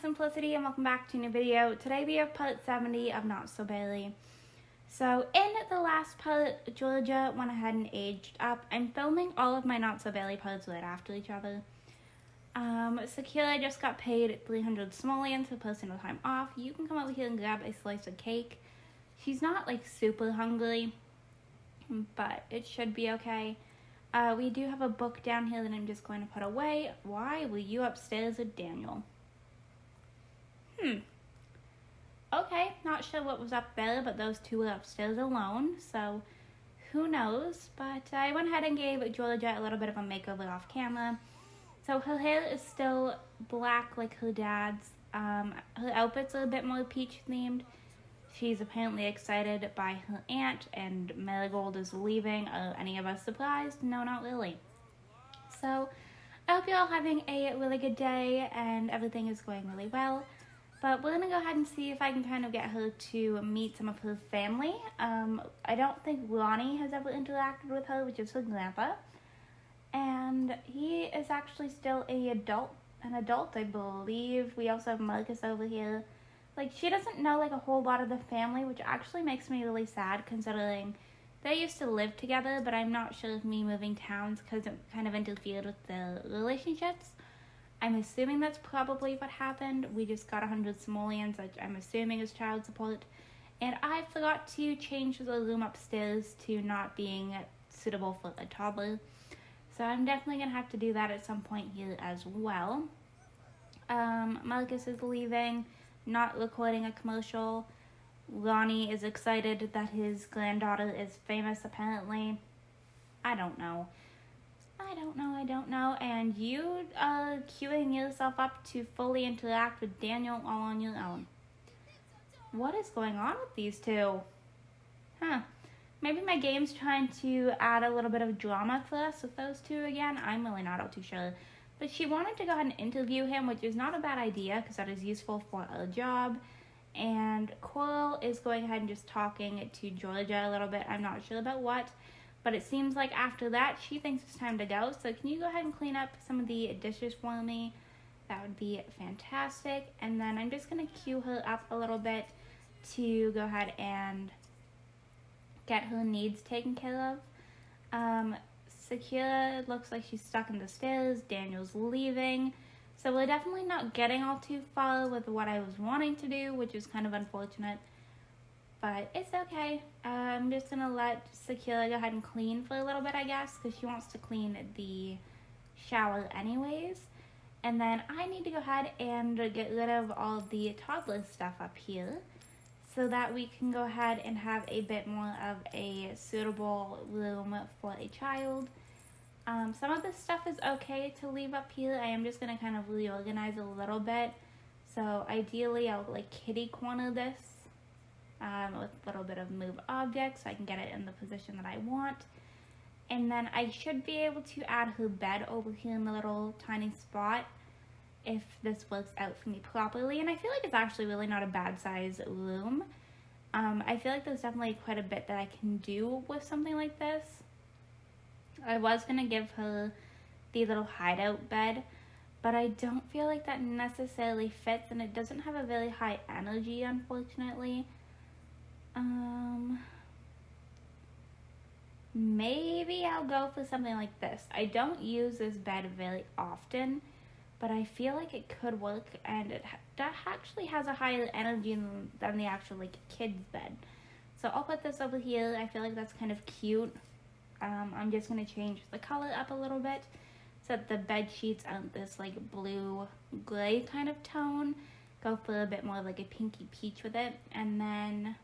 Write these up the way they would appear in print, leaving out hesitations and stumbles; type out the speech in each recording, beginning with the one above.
Simplicity and welcome back to a new video. Today we have part 70 of Not So Barely. So in the last part, Georgia went ahead and aged up. I'm filming all of my Not So Barely parts right after each other. Sakura just got paid 300 simoleons for personal time off. You can come over here and grab a slice of cake. She's not like super hungry, but it should be okay. We do have a book down here that I'm just going to put away. Why were you upstairs with Daniel? Okay, not sure what was up there, but those two were upstairs alone, so who knows. But I went ahead and gave Georgia a little bit of a makeover off camera. So her hair is still black like her dad's. Her outfits are a bit more peach themed. She's apparently excited by her aunt, and Marigold is leaving. Are any of us surprised? No, not really. So I hope you're all having a really good day and everything is going really well. But we're going to go ahead and see if I can kind of get her to meet some of her family. I don't think Ronnie has ever interacted with her, which is her grandpa. And he is actually still an adult, I believe. We also have Marcus over here. Like, she doesn't know, like, a whole lot of the family, which actually makes me really sad, considering they used to live together, but I'm not sure if me moving towns kind of interfered with their relationships. I'm assuming that's probably what happened. We just got 100 simoleons, which I'm assuming is child support. And I forgot to change the room upstairs to not being suitable for a toddler. So I'm definitely going to have to do that at some point here as well. Marcus is leaving, not recording a commercial. Ronnie is excited that his granddaughter is famous, apparently. I don't know. And you are queuing yourself up to fully interact with Daniel all on your own. What is going on with these two? Maybe my game's trying to add a little bit of drama for us with those two again. I'm really not all too sure. But she wanted to go ahead and interview him, which is not a bad idea because that is useful for a job. And Coral is going ahead and just talking to Georgia a little bit. I'm not sure about what. But it seems like after that, she thinks it's time to go. So can you go ahead and clean up some of the dishes for me? That would be fantastic. And then I'm just going to queue her up a little bit to go ahead and get her needs taken care of. Sakura looks like she's stuck in the stairs. Daniel's leaving. So we're definitely not getting all too far with what I was wanting to do, which is kind of unfortunate. But it's okay. I'm just going to let Sakura go ahead and clean for a little bit, I guess, because she wants to clean the shower anyways. And then I need to go ahead and get rid of all of the toddler stuff up here so that we can go ahead and have a bit more of a suitable room for a child. Some of this stuff is okay to leave up here. I am just going to kind of reorganize a little bit. So ideally, I'll like kitty corner this. With a little bit of move objects so I can get it in the position that I want. And then I should be able to add her bed over here in the little tiny spot if this works out for me properly. And I feel like it's actually really not a bad size room. I feel like there's definitely quite a bit that I can do with something like this. I was going to give her the little hideout bed, but I don't feel like that necessarily fits, and it doesn't have a very high energy, unfortunately. Maybe I'll go for something like this. I don't use this bed very often, but I feel like it could work, and it actually has a higher energy than the actual like kid's bed. So I'll put this over here. I feel like that's kind of cute. I'm just going to change the color up a little bit so that the bed sheets aren't this like blue gray kind of tone. Go for a bit more like a pinky peach with it, and then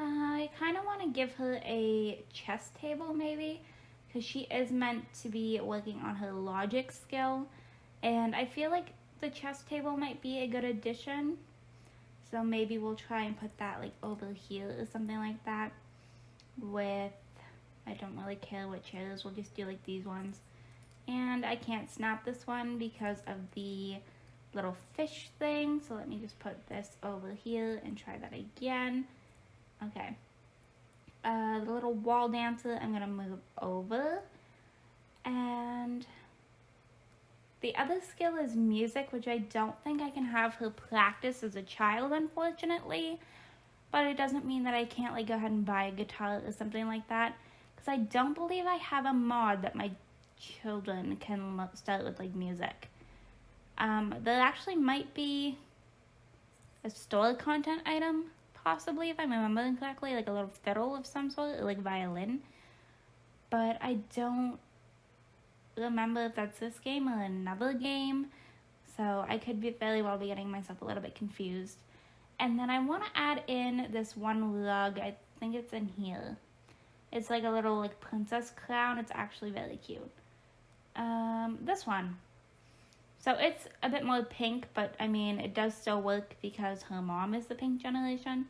I kind of want to give her a chess table maybe, because she is meant to be working on her logic skill, and I feel like the chess table might be a good addition. So maybe we'll try and put that like over here or something like that with, I don't really care what chairs, we'll just do like these ones. And I can't snap this one because of the little fish thing, so let me just put this over here and try that again. Okay, the little wall dancer I'm going to move over, and The other skill is music, which I don't think I can have her practice as a child, unfortunately. But it doesn't mean that I can't like go ahead and buy a guitar or something like that. Because I don't believe I have a mod that my children can start with like music. There actually might be a store content item, possibly, if I'm remembering correctly, like a little fiddle of some sort, or like violin. But I don't remember if that's this game or another game, so I could very well be getting myself a little bit confused. And then I want to add in this one rug. I think it's in here. It's like a little like princess crown. It's actually very cute. This one. So it's a bit more pink, but I mean it does still work because her mom is the pink generation.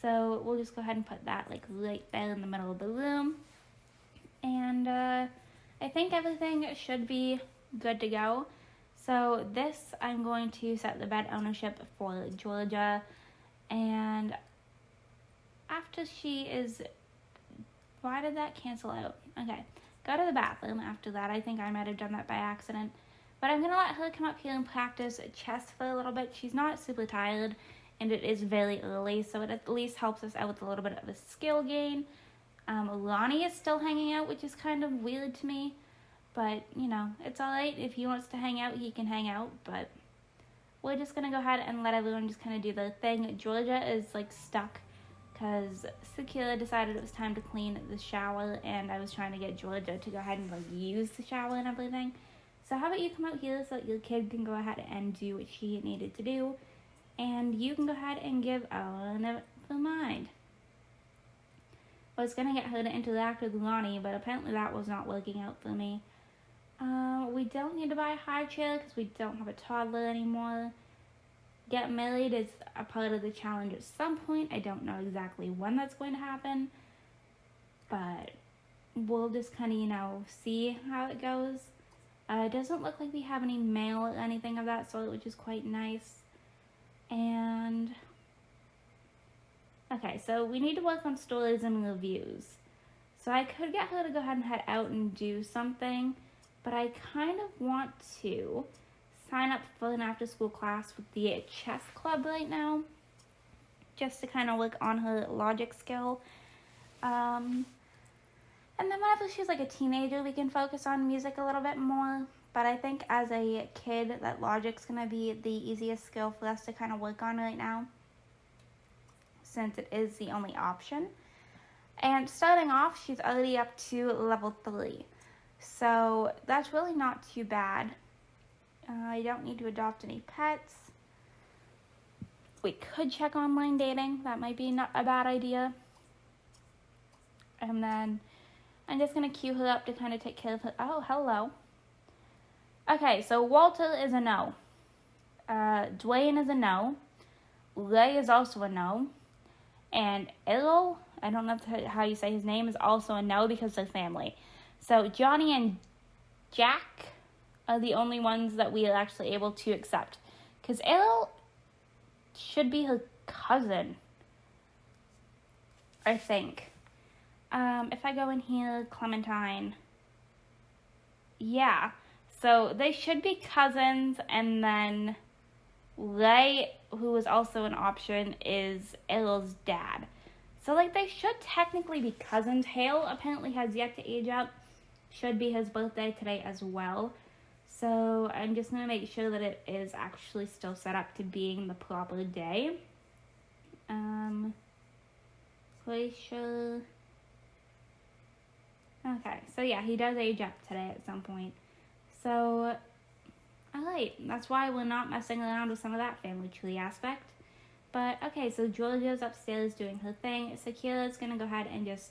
So we'll just go ahead and put that like right there in the middle of the room. And I think everything should be good to go. So this, I'm going to set the bed ownership for Georgia. And after she is... Why did that cancel out? Okay. Go to the bathroom after that. I think I might have done that by accident. But I'm going to let her come up here and practice chess for a little bit. She's not super tired, and it is very early, so it at least helps us out with a little bit of a skill gain. Lonnie is still hanging out, which is kind of weird to me. But, you know, it's alright. If he wants to hang out, he can hang out. But we're just going to go ahead and let everyone just kind of do their thing. Georgia is, like, stuck because Sakura decided it was time to clean the shower. And I was trying to get Georgia to go ahead and, like, use the shower and everything. So how about you come out here so that your kid can go ahead and do what she needed to do. And you can go ahead and give Ellen the mind. I was going to get her to interact with Lonnie, but apparently that was not working out for me. We don't need to buy a high chair because we don't have a toddler anymore. Get married is a part of the challenge at some point. I don't know exactly when that's going to happen. But we'll just kind of, you know, see how it goes. It doesn't look like we have any mail or anything of that sort, which is quite nice. And... okay, so we need to work on stories and reviews. So I could get her to go ahead and head out and do something, but I kind of want to sign up for an after-school class with the chess club right now, just to kind of work on her logic skill. And then whenever she's like a teenager, we can focus on music a little bit more. But I think as a kid, that logic's going to be the easiest skill for us to kind of work on right now, since it is the only option. And starting off, she's already up to level 3. So that's really not too bad. I don't need to adopt any pets. We could check online dating. That might be not a bad idea. And then I'm just going to queue her up to kind of take care of her. Oh, hello. Okay, so Walter is a no. Dwayne is a no. Ray is also a no. And Errol, I don't know how you say his name, is also a no because they're family. So Johnny and Jack are the only ones that we are actually able to accept. Because Errol should be her cousin, I think. If I go in here, Clementine. Yeah. So they should be cousins, and then Ray, who is also an option, is Errol's dad. So, like, they should technically be cousins. Hale apparently has yet to age up. Should be his birthday today as well. So, I'm just going to make sure that it is actually still set up to being the proper day. Glacier. Okay, so yeah, he does age up today at some point. So, alright, that's why we're not messing around with some of that family tree aspect. But, okay, so Georgia's upstairs doing her thing. Sakura's going to go ahead and just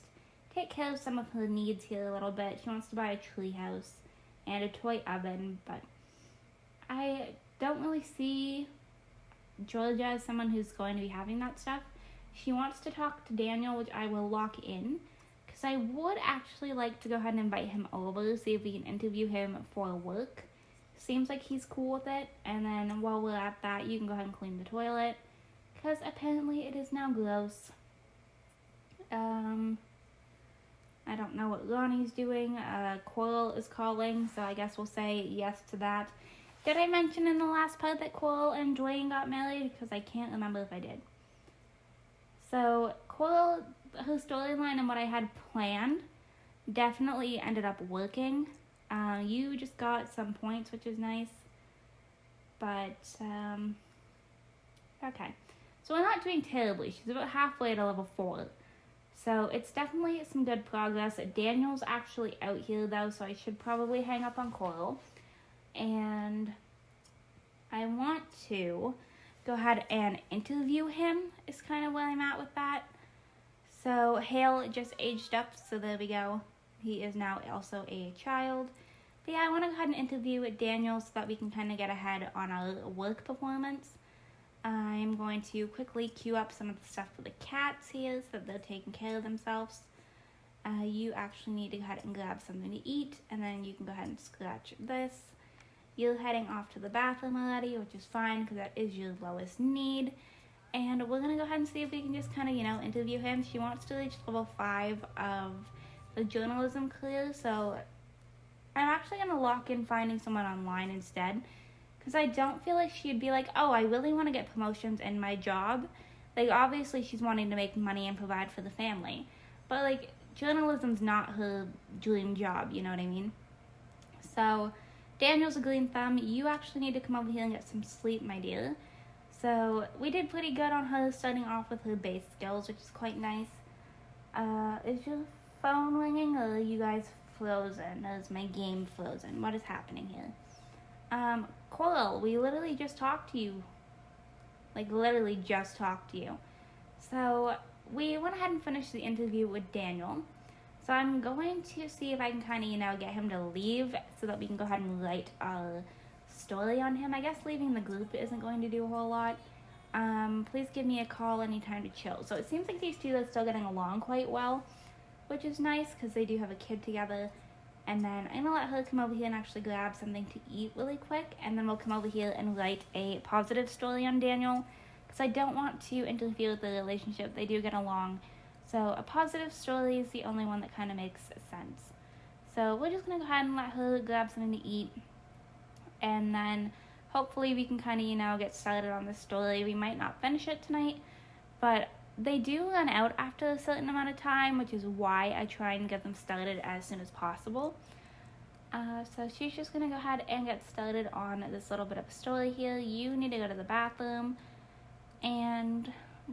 take care of some of her needs here a little bit. She wants to buy a tree house and a toy oven, but I don't really see Georgia as someone who's going to be having that stuff. She wants to talk to Daniel, which I will lock in, because I would actually like to go ahead and invite him over, see if we can interview him for work. Seems like he's cool with it, and then while we're at that, you can go ahead and clean the toilet, because apparently it is now gross. I don't know what Lonnie's doing. Coral is calling, so I guess we'll say yes to that. Did I mention in the last part that Coral and Dwayne got married? Because I can't remember if I did. So Coral, her storyline and what I had planned definitely ended up working. You just got some points, which is nice. But, okay. So we're not doing terribly. She's about halfway to level 4. So it's definitely some good progress. Daniel's actually out here, though, so I should probably hang up on Coral. And I want to go ahead and interview him, is kind of where I'm at with that. So Hale just aged up, so there we go. He is now also a child. But yeah, I want to go ahead and interview Daniel so that we can kind of get ahead on our work performance. I'm going to quickly queue up some of the stuff for the cats here so that they're taking care of themselves. You actually need to go ahead and grab something to eat, and then you can go ahead and scratch this. You're heading off to the bathroom already, which is fine because that is your lowest need. And we're going to go ahead and see if we can just kind of, interview him. She wants to reach level 5 of the journalism career, so I'm actually going to lock in finding someone online instead. Because I don't feel like she'd be like, oh, I really want to get promotions in my job. Like, obviously she's wanting to make money and provide for the family. But, like, journalism's not her dream job, you know what I mean? So Daniel's a green thumb. You actually need to come over here and get some sleep, my dear. So we did pretty good on her, starting off with her base skills, which is quite nice. Is your phone ringing, or are you guys frozen? Or is my game frozen? What is happening here? Coral, we literally just talked to you. Like, literally just talked to you. So we went ahead and finished the interview with Daniel. So I'm going to see if I can kind of, get him to leave so that we can go ahead and write our story on him. I guess leaving the group isn't going to do a whole lot. Please give me a call anytime to chill. So it seems like these two are still getting along quite well, which is nice because they do have a kid together. And then I'm going to let her come over here and actually grab something to eat really quick. And then we'll come over here and write a positive story on Daniel because I don't want to interfere with the relationship. They do get along. So a positive story is the only one that kind of makes sense. So we're just going to go ahead and let her grab something to eat. And then hopefully we can kind of, get started on this story. We might not finish it tonight, but they do run out after a certain amount of time, which is why I try and get them started as soon as possible. So she's just going to go ahead and get started on this little bit of a story here. You need to go to the bathroom, and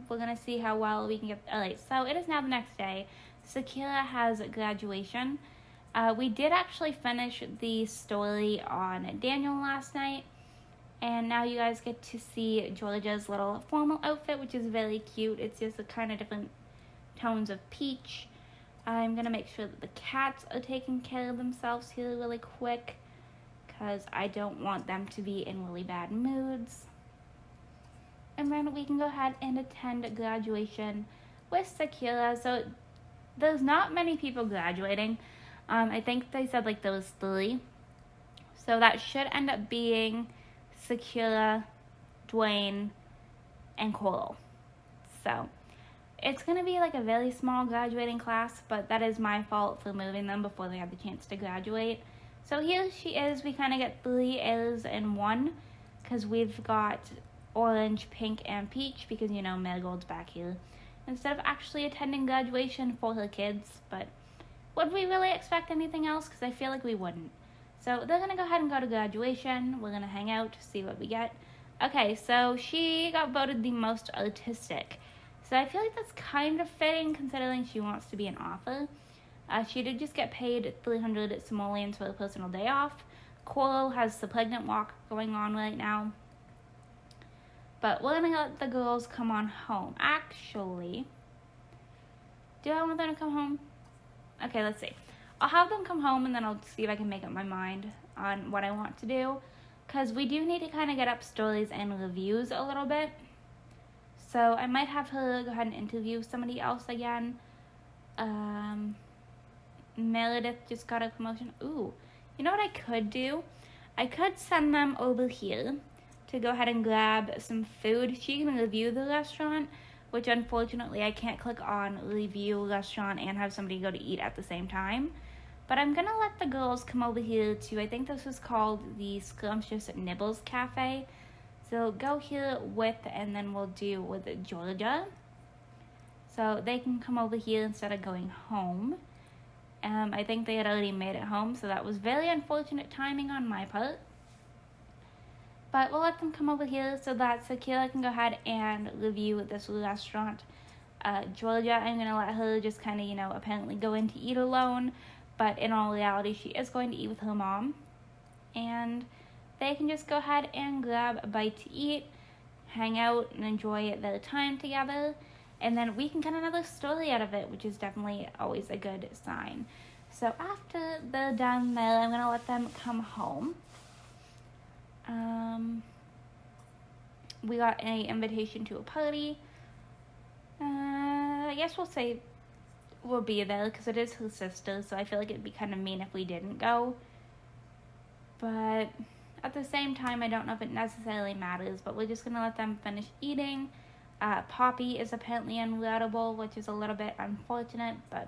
we're going to see how well we can get. Alright, so it is now the next day. Sakura has graduation. We did actually finish the story on Daniel last night, and now you guys get to see Georgia's little formal outfit, which is very cute. It's just a kind of different tones of peach. I'm going to make sure that the cats are taking care of themselves here really quick because I don't want them to be in really bad moods. And then we can go ahead and attend graduation with Sakura. So there's not many people graduating. I think they said there was 3. So that should end up being Sakura, Dwayne, and Coral. So it's going to be a very small graduating class, but that is my fault for moving them before they had the chance to graduate. So here she is. We kind of get 3 A's in one because we've got orange, pink, and peach because, Marigold's back here. Instead of actually attending graduation for her kids, but would we really expect anything else? Because I feel like we wouldn't. So they're going to go ahead and go to graduation. We're going to hang out to see what we get. Okay, so she got voted the most artistic. So I feel like that's kind of fitting considering she wants to be an author. She did just get paid 300 simoleons for her personal day off. Coral has the pregnant walk going on right now. But we're going to let the girls come on home. Actually, do I want them to come home? Okay, let's see. I'll have them come home and then I'll see if I can make up my mind on what I want to do. Because we do need to kind of get up stories and reviews a little bit. So I might have her go ahead and interview somebody else again. Meredith just got a promotion. Ooh, you know what I could do? I could send them over here to go ahead and grab some food. She can review the restaurant, which unfortunately I can't click on review restaurant and have somebody go to eat at the same time. But I'm gonna let the girls come over here to, I think this is called the Scrumptious Nibbles Cafe. So go here with, and then we'll do with Georgia. So they can come over here instead of going home. I think they had already made it home, so that was very unfortunate timing on my part. But we'll let them come over here so that Sakura can go ahead and review this restaurant. Georgia, I'm going to let her just kind of, apparently go in to eat alone. But in all reality, she is going to eat with her mom. And they can just go ahead and grab a bite to eat, hang out, and enjoy their time together. And then we can get another story out of it, which is definitely always a good sign. So after they're done there, I'm going to let them come home. We got an invitation to a party. I guess we'll say we'll be there because it is her sister, so I feel like it'd be kind of mean if we didn't go. But at the same time, I don't know if it necessarily matters, but we're just going to let them finish eating. Poppy is apparently unreadable, which is a little bit unfortunate, but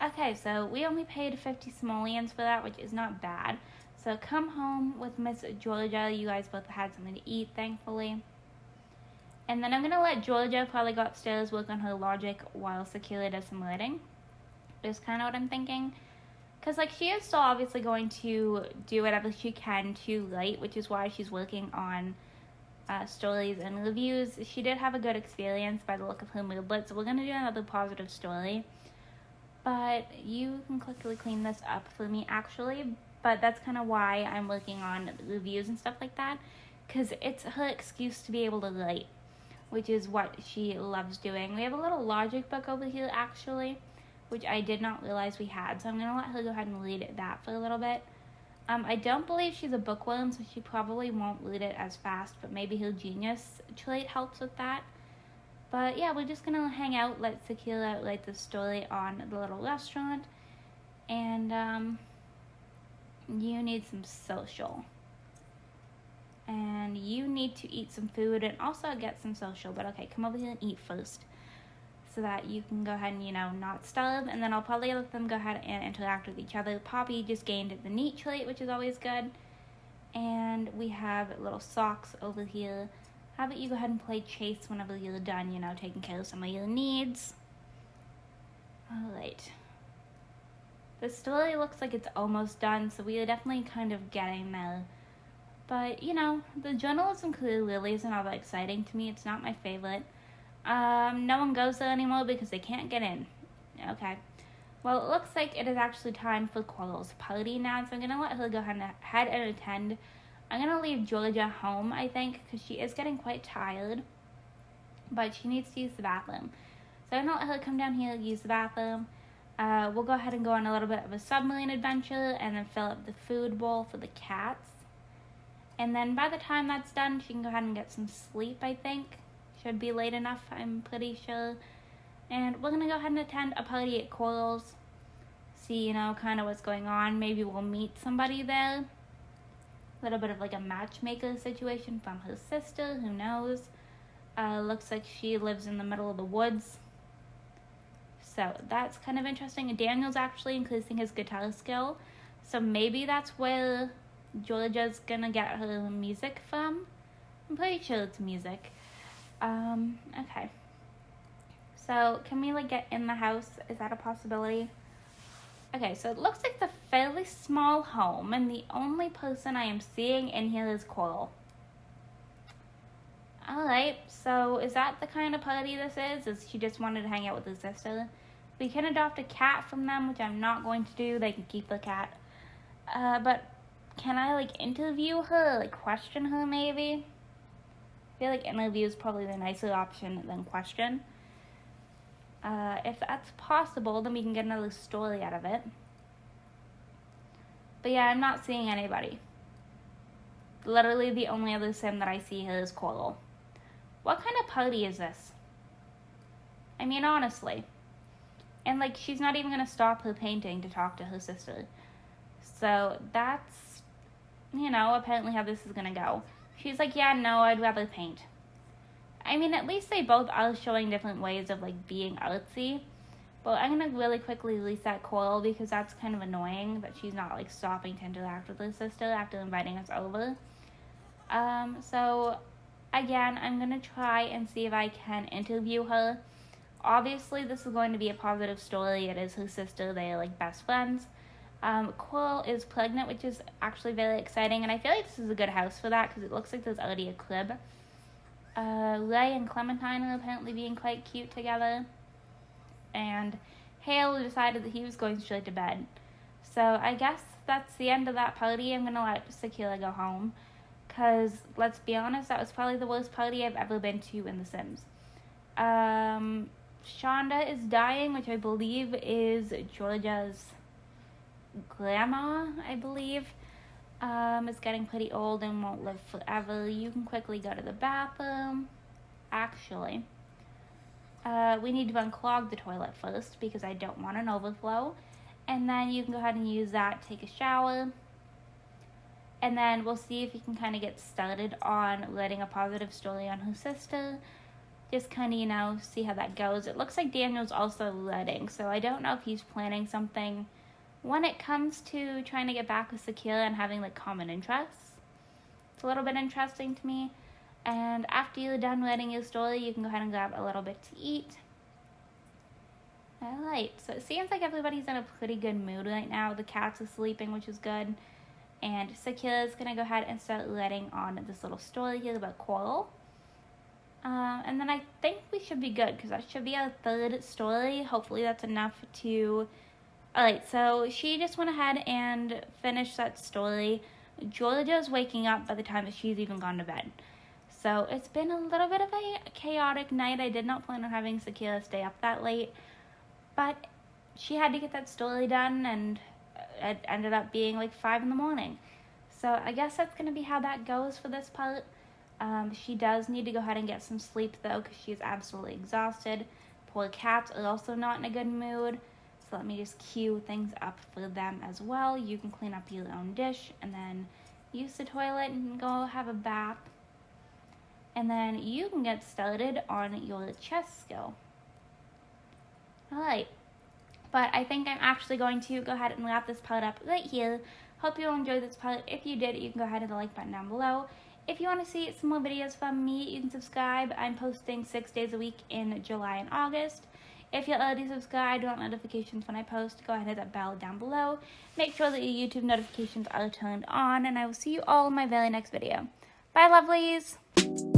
okay, so we only paid 50 simoleons for that, which is not bad. So come home with Miss Georgia. You guys both had something to eat, thankfully. And then I'm going to let Georgia probably go upstairs, work on her logic while Sakura does some writing. Is kind of what I'm thinking. Because, she is still obviously going to do whatever she can to write, which is why she's working on stories and reviews. She did have a good experience by the look of her moodlet, so we're going to do another positive story. But you can quickly clean this up for me, actually. But that's kind of why I'm working on reviews and stuff like that. Because it's her excuse to be able to write, which is what she loves doing. We have a little logic book over here, actually, which I did not realize we had. So I'm going to let her go ahead and read that for a little bit. I don't believe she's a bookworm, so she probably won't read it as fast, but maybe her genius trait helps with that. But yeah, we're just going to hang out, let Sakura write the story on the little restaurant. And you need some social. And you need to eat some food and also get some social. But okay, come over here and eat first, so that you can go ahead and, not starve. And then I'll probably let them go ahead and interact with each other. Poppy just gained the neat trait, which is always good. And we have little socks over here. How about you go ahead and play chase whenever you're done, taking care of some of your needs. Alright. The story looks like it's almost done, so we are definitely kind of getting there. But, the journalism career really isn't all that exciting to me. It's not my favorite. No one goes there anymore because they can't get in. Okay. Well, it looks like it is actually time for Coral's party now, so I'm going to let her go ahead and attend. I'm going to leave Georgia home, I think, because she is getting quite tired. But she needs to use the bathroom. So I'm going to let her come down here and use the bathroom. We'll go ahead and go on a little bit of a submarine adventure and then fill up the food bowl for the cats. And then by the time that's done, she can go ahead and get some sleep, I think. Should be late enough, I'm pretty sure. And we're going to go ahead and attend a party at Coral's. See, kind of what's going on. Maybe we'll meet somebody there. A little bit of a matchmaker situation from her sister, who knows. Looks like she lives in the middle of the woods. So that's kind of interesting. And Daniel's actually increasing his guitar skill. So maybe that's where Georgia's gonna get her music from. I'm pretty sure it's music. Okay. So can we get in the house? Is that a possibility? Okay, so it looks like it's a fairly small home, and the only person I am seeing in here is Coral. Alright, so is that the kind of party this is? Is she just wanted to hang out with her sister? We can adopt a cat from them, which I'm not going to do. They can keep the cat. But can I, interview her? Question her, maybe? I feel like interview is probably the nicer option than question. If that's possible, then we can get another story out of it. But yeah, I'm not seeing anybody. Literally the only other sim that I see here is Coral. What kind of party is this? I mean, honestly. And, she's not even going to stop her painting to talk to her sister. So, that's, apparently how this is going to go. She's like, yeah, no, I'd rather paint. I mean, at least they both are showing different ways of like being artsy. But I'm gonna really quickly release that Coral because that's kind of annoying that she's not like stopping to interact with her sister after inviting us over. So again, I'm gonna try and see if I can interview her. Obviously, this is going to be a positive story. It is her sister. They are like best friends. Coral is pregnant, which is actually very exciting, and I feel like this is a good house for that because it looks like there's already a crib. Ray and Clementine are apparently being quite cute together, and Hale decided that he was going straight to bed. So I guess that's the end of that party. I'm gonna let Sakura go home, because let's be honest, that was probably the worst party I've ever been to in The Sims. Shonda is dying, which I believe is Georgia's grandma, I believe. Is getting pretty old and won't live forever. You can quickly go to the bathroom. Actually, we need to unclog the toilet first because I don't want an overflow. And then you can go ahead and use that, take a shower. And then we'll see if you can kind of get started on writing a positive story on her sister. Just kind of, see how that goes. It looks like Daniel's also writing, so I don't know if he's planning something when it comes to trying to get back with Sakura and having like common interests. It's a little bit interesting to me. And after you're done writing your story, you can go ahead and grab a little bit to eat. Alright, so it seems like everybody's in a pretty good mood right now. The cats are sleeping, which is good. And Sakura's gonna go ahead and start writing on this little story here about Coral. And then I think we should be good because that should be our third story. Hopefully that's enough to... Alright, so she just went ahead and finished that story. Georgia's waking up by the time that she's even gone to bed. So it's been a little bit of a chaotic night. I did not plan on having Sakura stay up that late. But she had to get that story done, and it ended up being like 5 in the morning. So I guess that's going to be how that goes for this part. She does need to go ahead and get some sleep though because she's absolutely exhausted. Poor cats are also not in a good mood. So let me just cue things up for them as well. You can clean up your own dish and then use the toilet and go have a bath. And then you can get started on your chess skill. Alright, but I think I'm actually going to go ahead and wrap this part up right here. Hope you all enjoyed this part. If you did, you can go ahead and hit the like button down below. If you want to see some more videos from me, you can subscribe. I'm posting 6 days a week in July and August. If you're already subscribed, want notifications when I post, go ahead and hit that bell down below. Make sure that your YouTube notifications are turned on, and I will see you all in my very next video. Bye, lovelies!